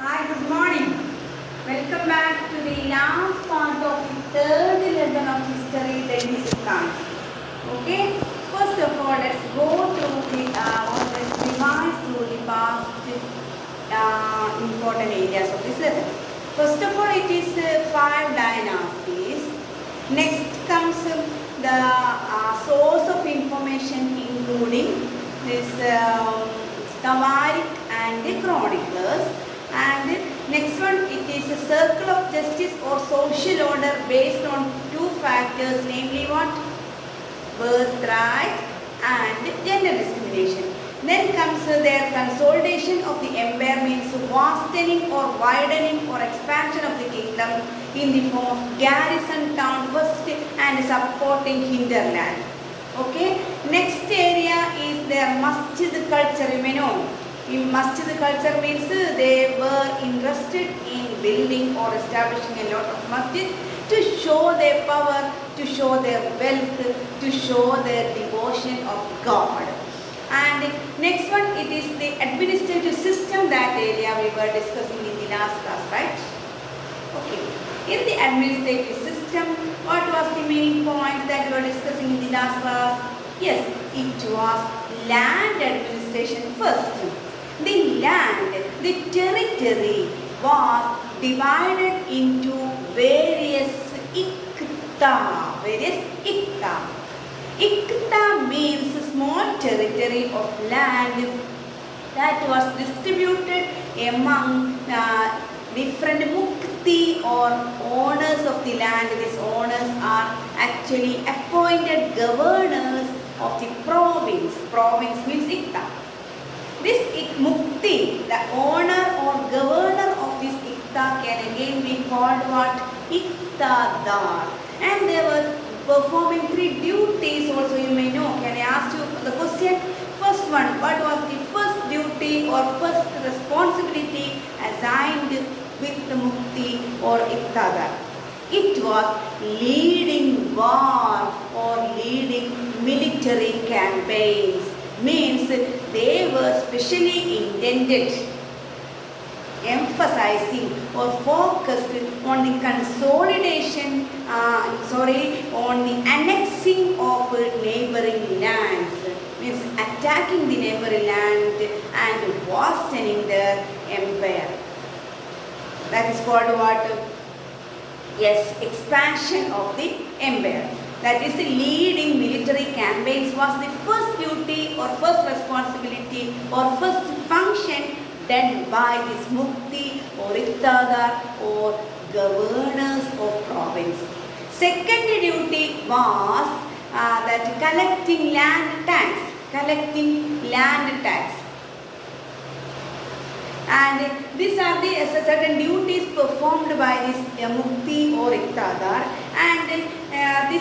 Hi, good morning. Welcome back to the last part of the third lesson of history, Delhi Sultan. Okay, first of all, let's go through let's revise through the past important areas of this lesson. First of all, it is five dynasties. Next comes the source of information, including this Tawariq and the chroniclers. And next one, it is a circle of justice or social order based on two factors, namely what? Birthright and gender discrimination. Then comes their consolidation of the empire, means vastening or widening or expansion of the kingdom in the form of garrison town first and supporting hinterland. Okay. Next area is their masjid culture. You may know. In masjid culture means they were interested in building or establishing a lot of masjid to show their power, to show their wealth, to show their devotion of God. And next one, it is the administrative system, that area we were discussing in the last class, right? Okay. In the administrative system, what was the main point that we were discussing in the last class? Yes, it was land administration first. The land, the territory was divided into various ikta. Ikta means small territory of land that was distributed among different mukti or owners of the land. These owners are actually appointed governors of the province. Province means ikta. This mukti, the owner or governor of this ikta, can again be called what? Iktadar. And they were performing three duties also, you may know. Can I ask you the question? First one, what was the first duty or first responsibility assigned with the mukti or iktadar? It was leading war or leading military campaigns. Means they were specially intended, emphasizing or focused on the consolidation, on the annexing of neighboring lands. Means attacking the neighboring land and vastening their empire. That is called what? Yes, expansion of the empire. That is, the leading military campaigns was the first duty or first responsibility or first function done by this mukti or iktadar or governors of province. Second duty was that collecting land tax. And these are the certain duties performed by this mukti or iktadar. And at the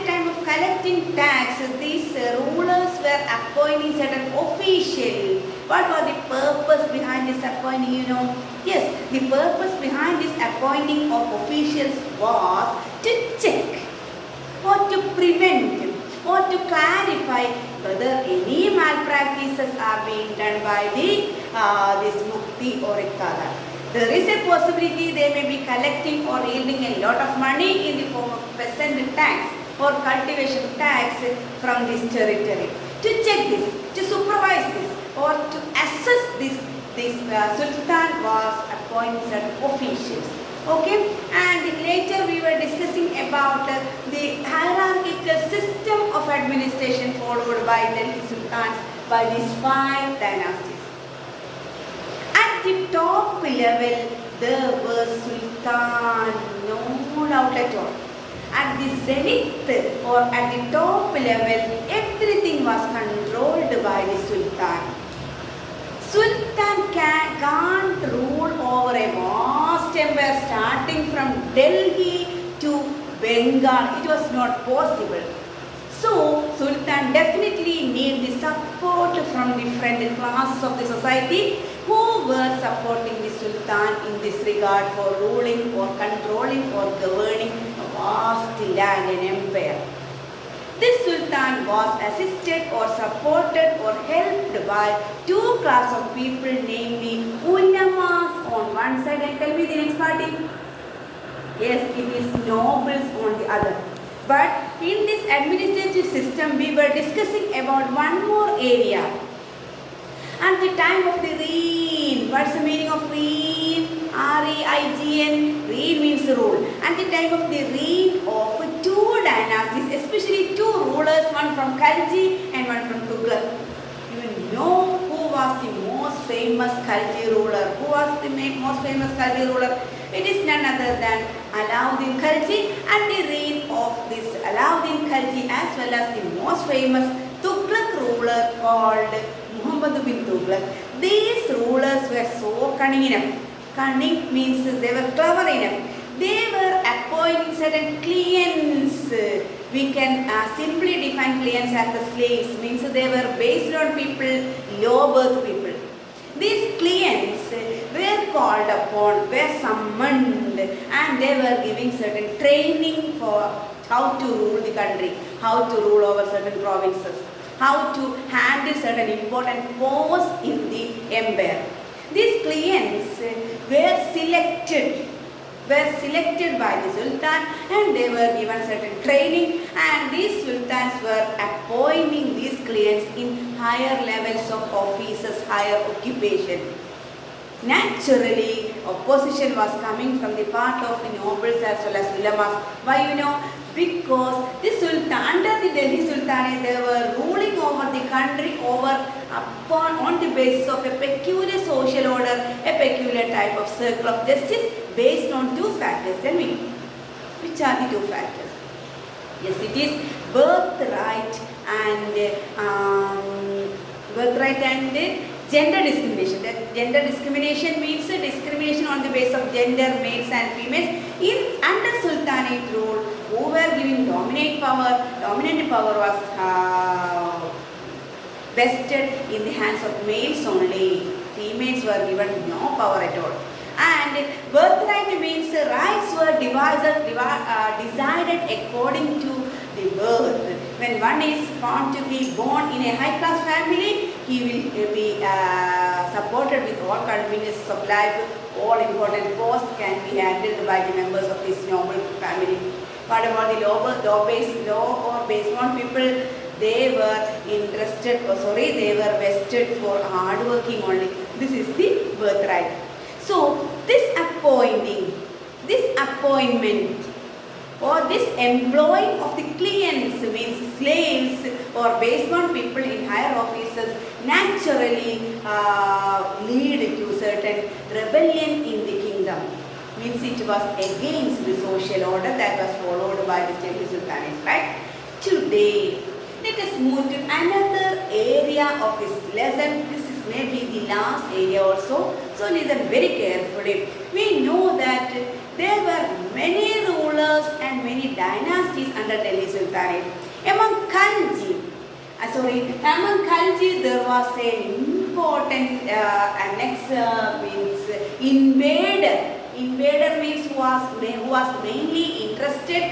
time of collecting tax, these rulers were appointing certain officials. What was the purpose behind this appointing? You know, yes, the purpose behind this appointing of officials was to check or to prevent or to clarify whether any malpractices are being done by this mukti or iktadar. There is a possibility they may be collecting or yielding a lot of money in the form of peasant tax or cultivation tax from this territory. To check this, to supervise this, or to assess this Sultan was appointing certain officials. Okay, and later we were discussing about the hierarchical system of administration followed by Delhi Sultans by these five dynasties. At the top level, there were Sultan, no doubt at all. At the zenith or at the top level, everything was controlled by the Sultan. Sultan can't rule over a vast empire starting from Delhi to Bengal. It was not possible. So, Sultan definitely need the support from different classes of the society who were supporting the Sultan in this regard for ruling or controlling or governing a vast land and empire. This Sultan was assisted or supported or helped by two classes of people, namely ulamas on one side and tell me the next party. Yes, it is nobles on the other. But in this administrative system, we were discussing about one more area. At the time of the reign, what's the meaning of reign? R-E-I-G-N. Reign means rule. At the time of the reign of two dynasties, especially two rulers, one from Khalji and one from Tughlaq. You know who was the most famous Khalji ruler? Who was the most famous Khalji ruler? It is none other than Alauddin Khalji, and the reign of this Alauddin Khalji as well as the most famous Tughlaq ruler called Muhammad bin Tughlaq. These rulers were so cunning enough. Cunning means they were clever enough. They were appointing certain clients. We can simply define clients as the slaves. Means they were based on people, low birth people. These clients were called upon, were summoned, and they were giving certain training for how to rule the country, how to rule over certain provinces, how to handle certain important posts in the empire. These clients were selected by the Sultan, and they were given certain training, and these sultans were appointing these clients in higher levels of offices, higher occupation. Naturally, opposition was coming from the part of the nobles as well as ulamas. Why you know? Because the Sultan, under the Delhi Sultanate, they were ruling over the country on the basis of a peculiar social order, a peculiar type of circle of justice based on two factors. Tell me, which are the two factors? Yes, it is birthright and gender discrimination. That gender discrimination means discrimination on the basis of gender, males and females. Under Sultanate rule, who were giving dominant power was vested in the hands of males only. Females were given no power at all. And birthright means rights were decided according to the birth. When one is found to be born in a high class family, he will be supported with all conveniences of life. All important posts can be handled by the members of this noble family. What about the low or based on people? They were they were vested for hard working only. This is the birthright. So this appointment or this employing of the clients means slaves or based on people in higher offices naturally lead to certain rebellion in the kingdom. Means it was against the social order that was followed by the Delhi Sultanate. Right? Today, let us move to another area of this lesson. This is maybe the last area also. So listen very carefully. We know that there were many rulers and many dynasties under Delhi Sultanate. Among Khalji, there was an important means invader. Invader means who was mainly interested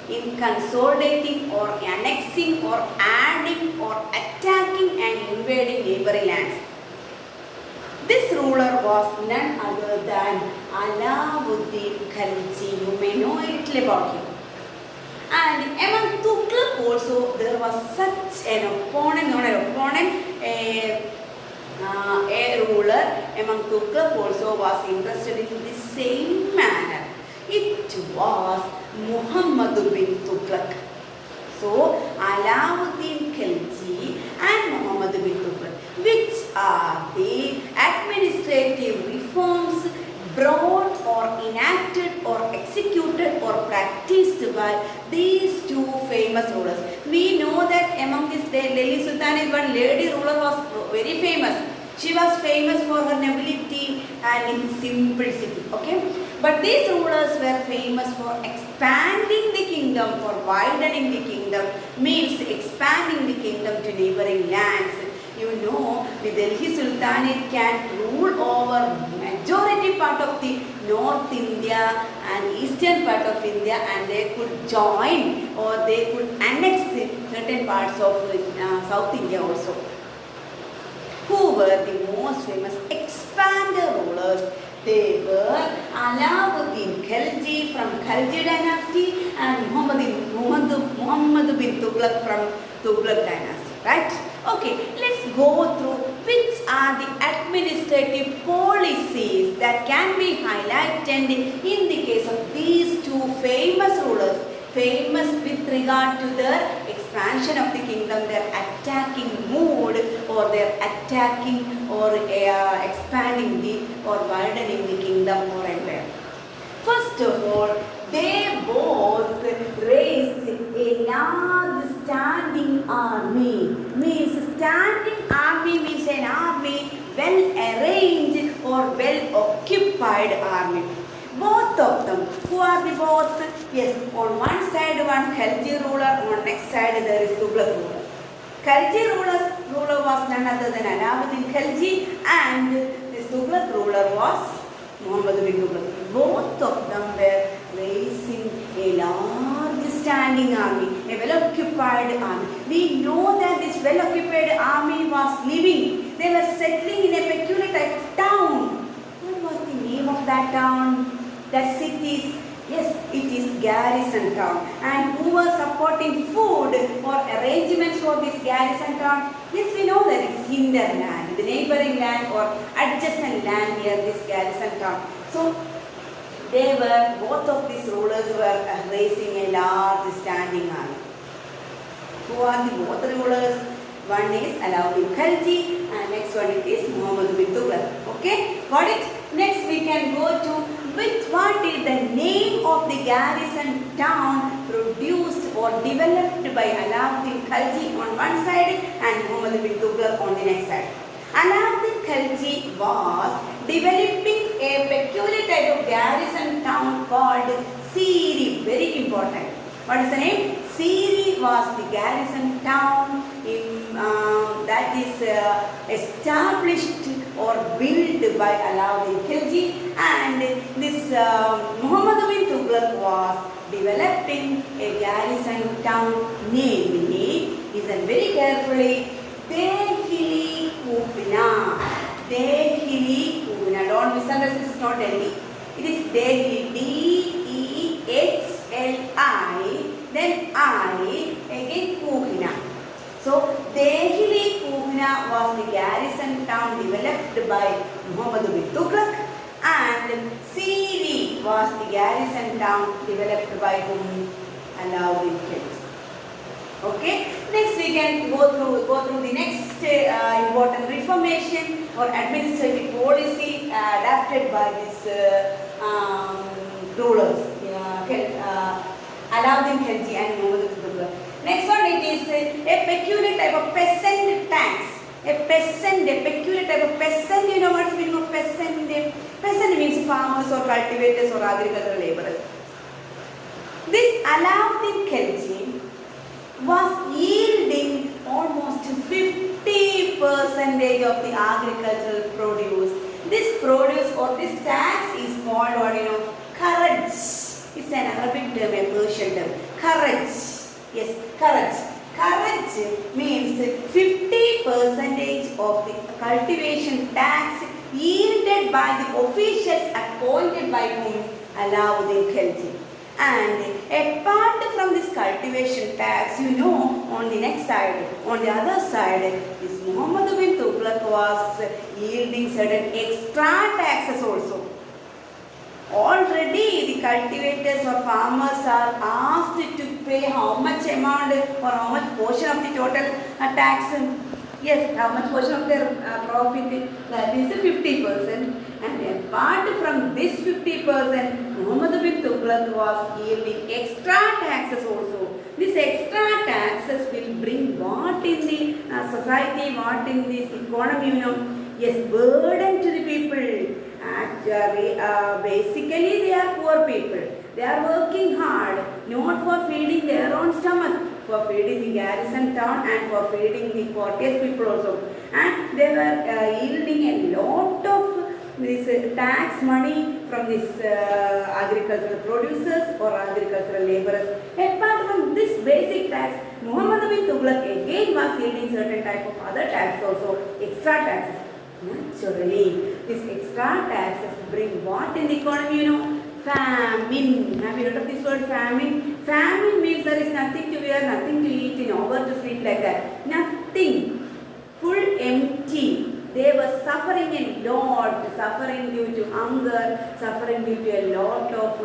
in consolidating or annexing or adding or attacking and invading neighboring lands. This ruler was none other than Alauddin Khalji. You may know a little about him. And among Tughlaq also there was such an opponent, a ruler among Tughlaq also was interested in the same manner. It was Muhammad bin Tughlaq. So Alauddin Khalji and Muhammad bin Tughlaq, which are the administrative reforms brought or enacted or executed or practiced by these two famous rulers. We know that among this Delhi Sultanate, one lady ruler was very famous. She was famous for her nobility and simplicity. Okay, but these rulers were famous for expanding the kingdom, for widening the kingdom, means expanding the kingdom to neighboring lands. You know, the Delhi Sultanate can rule over majority part of the North India and eastern part of India, and they could join or they could annex certain parts of South India also. Who were the most famous expander rulers. They were Alauddin Khilji from Khilji dynasty and Muhammad bin Tughlaq from Tughlaq dynasty, right? Okay, let's go through which are the administrative policies that can be highlighted in the case of these two famous rulers, famous with regard to their expansion of the kingdom, their attacking mood, or their attacking or expanding the or widening the kingdom or empire. First of all, they both raised a large standing army. Means standing army means an army well arranged or well occupied army. Both of them. Who are the both? Yes, on one side one Khilji ruler, on next side there is Tughlaq ruler. Khilji ruler was none other than Alauddin Khilji, and this Tughlaq ruler was Muhammad bin Tughlaq. Both of them were raising a large standing army, a well-occupied army. We know that this well-occupied army was living. They were settling in a peculiar type of town. What was the name of that town? That city? Yes, it is garrison town. And who was supporting food or arrangements for this garrison town? Yes, we know that it is hinterland, the neighboring land or adjacent land near this garrison town. So, both of these rulers were raising a large standing army. Who are the both rulers? One is Alauddin Khilji and next one it is Muhammad bin Tughlaq. Okay, got it? Next we can go to what is the name of the garrison town produced or developed by Alauddin Khilji on one side and Muhammad bin Tughlaq on the next side. Alauddin Khilji was developing a peculiar type of garrison town called Siri. Very important. What is the name? Siri was the garrison town that is established or built by Alauddin Khilji, and this Muhammad bin Tughlaq was developing a garrison town, namely, listen very carefully, Dehli Kubna. Dehli Kubna. Don't misunderstand, it's not Delhi. It is Dehli. D-E-H-L-I, then I, again Kubna. So, Dehli Kubna was the garrison town developed by Muhammad bin Tughlaq, and Siri was the garrison town developed by whom? Alauddin Khilji. Okay. Next we can go through the next important reformation or administrative policy adapted by these rulers, Alauddin Khilji and Muhammad bin Tughlaq. Next one, it is a peculiar type of peasant tax. A peculiar type of peasant. You know what's the meaning of peasant? Peasant means farmers or cultivators or agricultural laborers. This Alauddin Khilji was yielding almost 50% of the agricultural produce. This produce or this tax is called what you know? Kharaj. It's an Arabic term, a Persian term. Kharaj. Yes, Kharaj. Kharaj means 50% of the cultivation tax yielded by the officials appointed by whom? Alauddin Khilji. And apart from this cultivation tax, you know, on the next side, on the other side, this Muhammad bin Tughlaq was yielding certain extra taxes also. Already the cultivators or farmers are asked to pay how much amount or how much portion of the total tax. Yes, how much portion of their profit, that is 50%. And apart from this 50%, Muhammad bin Tughlaq was yielding extra taxes also. These extra taxes will bring what in the society, what in this economy, you know, yes, burden to the people. Actually, basically they are poor people. They are working hard, not for feeding their own stomach, for feeding the garrison town and for feeding the courteous people also. And they were yielding a lot of this tax money from this agricultural producers or agricultural laborers. Apart from this basic tax, Muhammad bin Tughlaq again was yielding certain type of other tax also, extra taxes. Naturally, these extra taxes bring what in the economy, Famine. Have you heard of this word famine? Famine means there is nothing to wear, nothing to eat, nowhere to sleep like that. Nothing. Full empty. They were suffering a lot, suffering due to hunger, suffering due to a lot of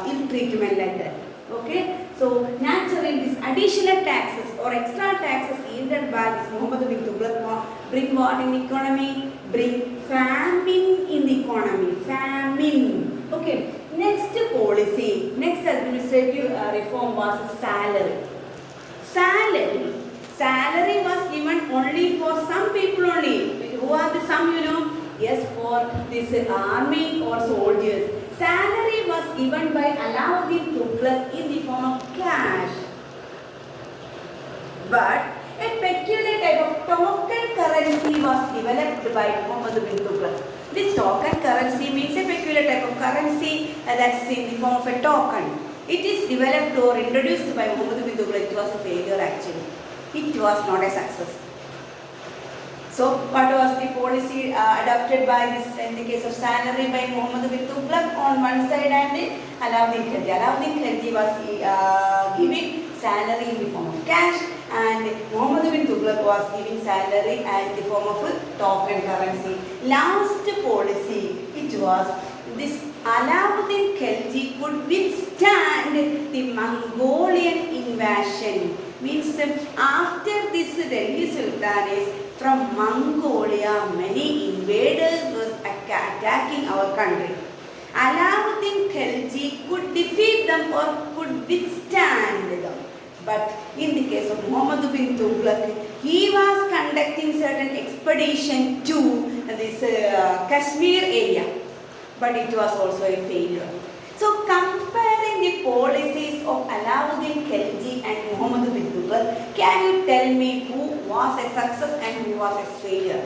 ill treatment like that. Okay? So naturally these additional taxes or extra taxes yielded by this Muhammad bin Tughlaq bring what in the economy? Bring famine in the economy. Famine. Okay. Next policy, next administrative reform was salary. Salary was given only for some people only. Who are the some, Yes, for this army or soldiers. Salary was given by Alauddin Tughlaq in the form of cash. But a peculiar type of token currency was developed by Muhammad bin Tughlaq. This token currency means a peculiar type of currency that's in the form of a token. It is developed or introduced by Muhammad bin Tughlaq. It was a failure actually. It was not a success. So, what was the policy adopted by this in the case of salary by Muhammad bin Tughlaq on one side and Alauddin Khilji. Alauddin Khilji was giving salary in the form of cash and Muhammad bin Tughlaq was giving salary in the form of a token currency. Last policy, it was this Alauddin Khilji could withstand the Mongolian invasion. Means after this Delhi Sultanate from Mongolia, many invaders was attacking our country. Alauddin Khilji could defeat them or could withstand them. But in the case of Muhammad bin Tughlaq, he was conducting certain expedition to this Kashmir area. But it was also a failure. So comparing the policies of Alauddin Khilji and Muhammad bin Tughlaq, can you tell me who was a success and who was a failure?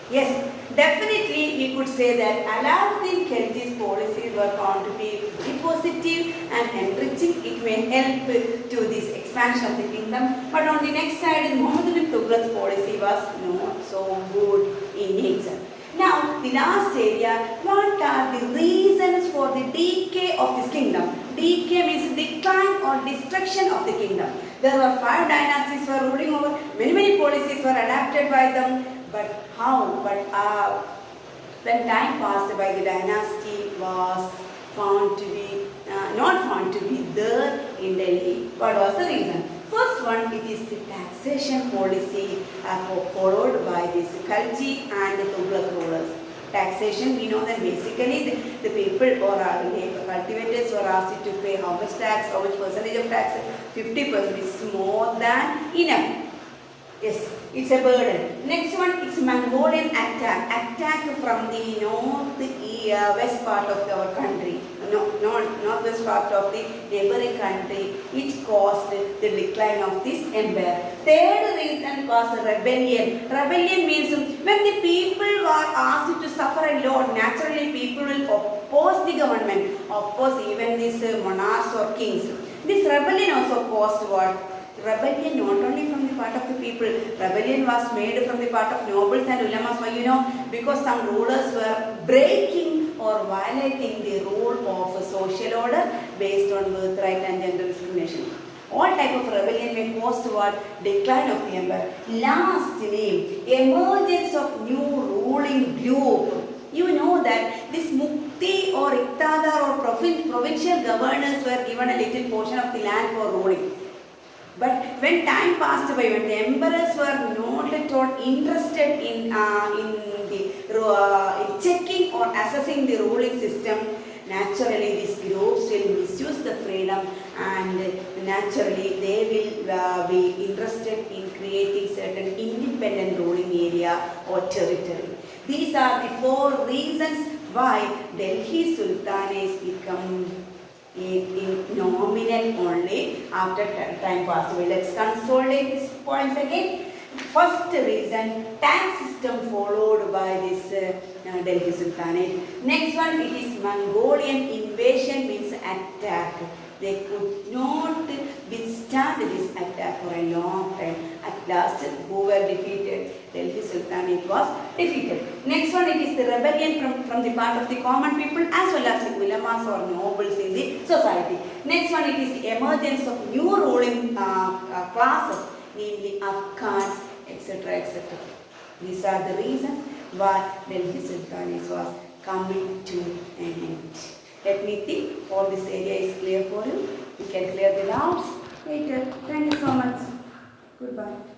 Yes, definitely we could say that Alauddin Khilji's policies were found to be very positive and enriching. It may help to this expansion of the kingdom. But on the next side, Muhammad bin Tughlaq's policy was not so good in nature. Now, the last area, what are the reasons for the decay of this kingdom? Decay means decline or destruction of the kingdom. There were 5 dynasties were ruling over, many policies were adapted by them, but how? But when time passed by, the dynasty was found to be, not found to be there in Delhi. What was the reason? First one, it is the taxation policy followed by this Khalji and the Tughlaq rulers. Taxation, we know that basically the people or the cultivators were asked to pay how much tax, how much percentage of tax, 50% is more than enough. Yes, it's a burden. Next one, it's Mongolian attack from the west part of our country. Northwest part of the neighboring country. It caused the decline of this empire. Third reason was rebellion. Rebellion means when the people were asked to suffer a lot, naturally people will oppose the government, oppose even these monarchs or kings. This rebellion also caused what? Rebellion not only from the part of the people, rebellion was made from the part of nobles and ulamas. Why? Because some rulers were breaking or violating the rule of social order based on birthright and gender discrimination. All type of rebellion may cause what? Decline of the empire. Lastly, emergence of new ruling group. You know that this Mukti or Iqtadar or provincial governors were given a little portion of the land for ruling. But when time passed by, when the emperors were not at all interested in checking or assessing the ruling system, naturally these groups will misuse the freedom and naturally they will be interested in creating certain independent ruling area or territory. These are the 4 reasons why Delhi Sultanates become in nominal only after time passed away. Let's consolidate these points again. First reason, tax system followed by this Delhi Sultanate. Next one, it is Mongolian invasion means attack. They could not withstand this attack for a long time. At last, who were defeated? Delhi Sultanate was defeated. Next one, it is the rebellion from the part of the common people as well as the ulamas or nobles in the society. Next one, it is the emergence of new ruling classes, namely Afghans, etc. etc. These are the reasons why Delhi Sultanate was coming to an end. Let me think all this area is clear for you. You can clear the doubts later. Thank you so much. Goodbye.